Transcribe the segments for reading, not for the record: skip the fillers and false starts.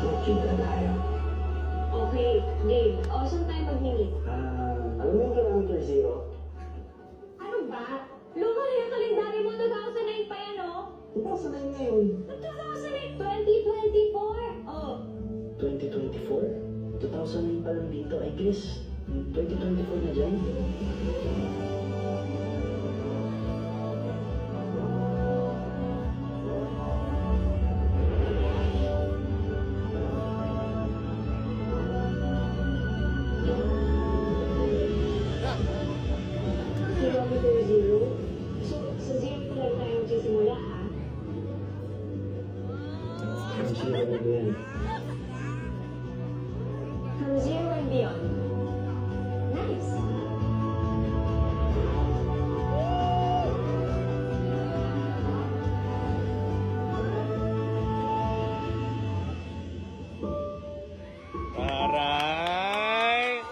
Mag-cheat na tayo. Okay, game. O, saan tayo mag-meet? Alam mo yung kilometer zero? Ano ba? Luma na yung kalendaryo mo, 2009 pa yan, oh. 2009 ngayon. 2008, 2024. Oh. 2024? 2009 pa lang dito, I guess. 2024 na dyan. Kilometer zero? So, sa zero pa lang tayo magsisimula, ha? Ang zero na ba yan? From zero and beyond. Nice. Aray!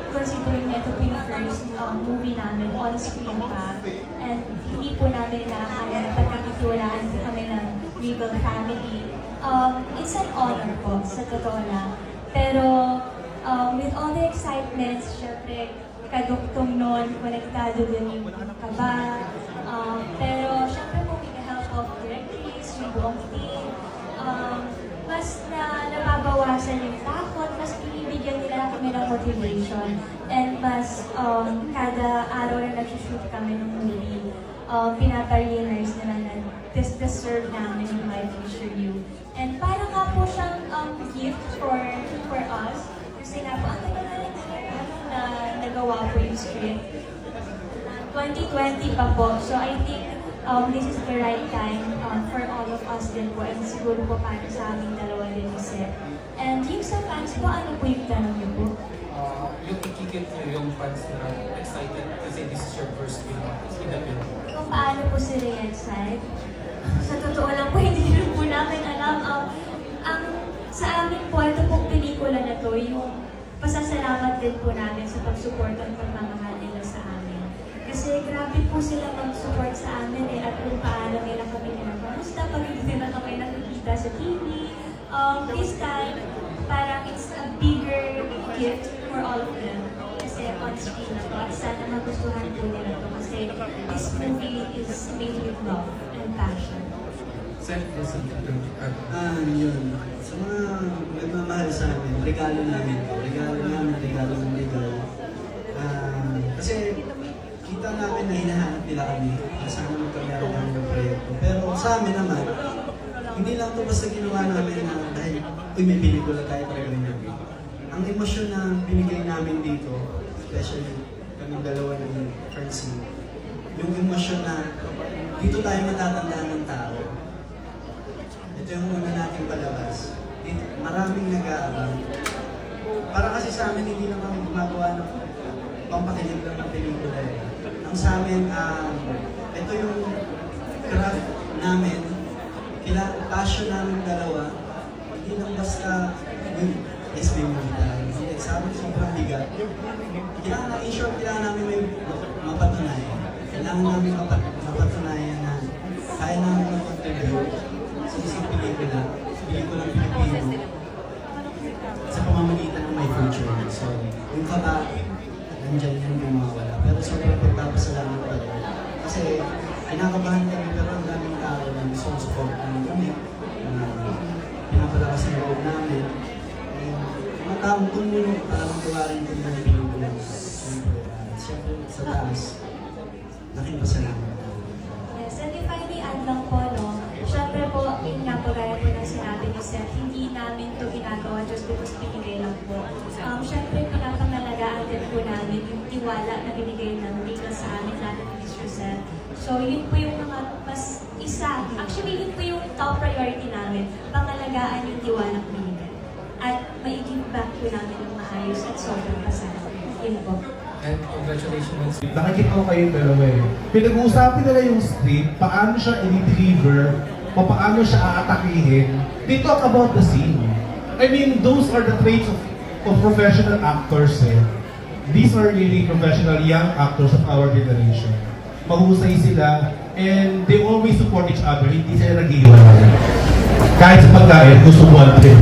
Considering ito po yung first movie namin, on-screen pa. And hindi po namin nakakala na pagkakitulaan po kami ng Regal family. It's an honor po, sa totoo lang. Pero with all the excitement, syempre, kadugtong nun, konektado din yung kaba. Pero syempre po, with the help of directors, yung buong team, mas nababawasan yung takot, mas binibigyan nila kami ng motivation, and mas kada araw na nag-shoot kami ng movie, pinapa-realize nila na this deserve namin yung My Future You. And parang nga po siyang gift for us, kasi nga po, ang tagal na nagawa po yung script. 2020 pa po, so I think this is the right time for all of us din po, and siguro po para sa aming dalawa din ni Seth. And yung sa fans po, ano po yung tanong niyo po? Yung ikikip nyo yung fans na excited kasi this is your first film in the film. Kung paano po sila i-excite? Sa totoo lang po, hindi rin po namin alam. Ang sa amin po, ito pong pelikula na to, yung pasasalamat din po namin sa pagsuporta at pagmamahal nila sa amin. Kasi grabe po sila mag-support sa amin at kung paano nila kami nila-kamusta pag hindi nila kami nakikita sa TV. This time, parang it's a bigger gift for all of them. Kasi on-screen na to at sana magustuhan po nila to kasi this movie is made with love and passion. Seth, there's something to Yun. Sa mga nagmamahal sa amin, regalo namin. Regalo ng regalo. Kasi kita namin na hinahanap nila kami na sana magkameron kami ng proyekto. Pero sa amin naman, hindi lang ito basta ginawa namin na dahil, may pelikula tayo gagawin namin. Ang emosyon na binigay namin dito, especially kaming dalawa ng Francine, yung emosyon na dito tayo matatandaan ng tao. Ito yung una nating palabas. Maraming nag-aabang. Para kasi sa amin, hindi lang kami gumagawa ng pampakilig lang ng pelikula. Ang sa amin, ito yung craft namin, passion namin dalawa, hindi lang basta, yes, may movie tayo. Sa amin, sobrang bigat. In short, kailangan namin may mapatunayan. Kailangan namin mapatunayan na kaya namin mag-contribute sa isang pelikula Pilipino, sa pamamagitan ng My Future. So, yung kaba, nandiyan yan yung mawawala. Pero sobrang pagpapasalamat pa rin. Kasi, kinakabahan kami pero ang daming tao na gusto support namin kami. Pinapalakas ang loob namin. Mga taong tumulong para magawa rin kami ng pelikula. Siyempre, sa taas, laking pasalamat. Yes, and if I may add lang po, no, syempre po, yun nga po, gaya po na sinabi ni Seth, hindi namin ito ginagawa just because binigay lang po. Syempre, pinapangalagaan din po namin yung tiwala na binigay ng Regal sa amin, lalo ni Mr. Seth. So, yun po yung mga mas isa. Actually, yun po yung top priority namin, pangalagaan yung tiwalang binigay. At mai-give back po namin ng maayos at sobrang pasalamat. Yun po. And congratulations. Nakikita ko kayo dalawa eh. Pinag-uusapan nila yung script, paano siya i-deliver, paano siya aatakihin. They talk about the scene. I mean, those are the traits of professional actors eh. These are really professional young actors of our generation. Mahusay sila, And they always support each other, hindi sila nag-iwalay. Kahit sa pagkain, gusto mo din.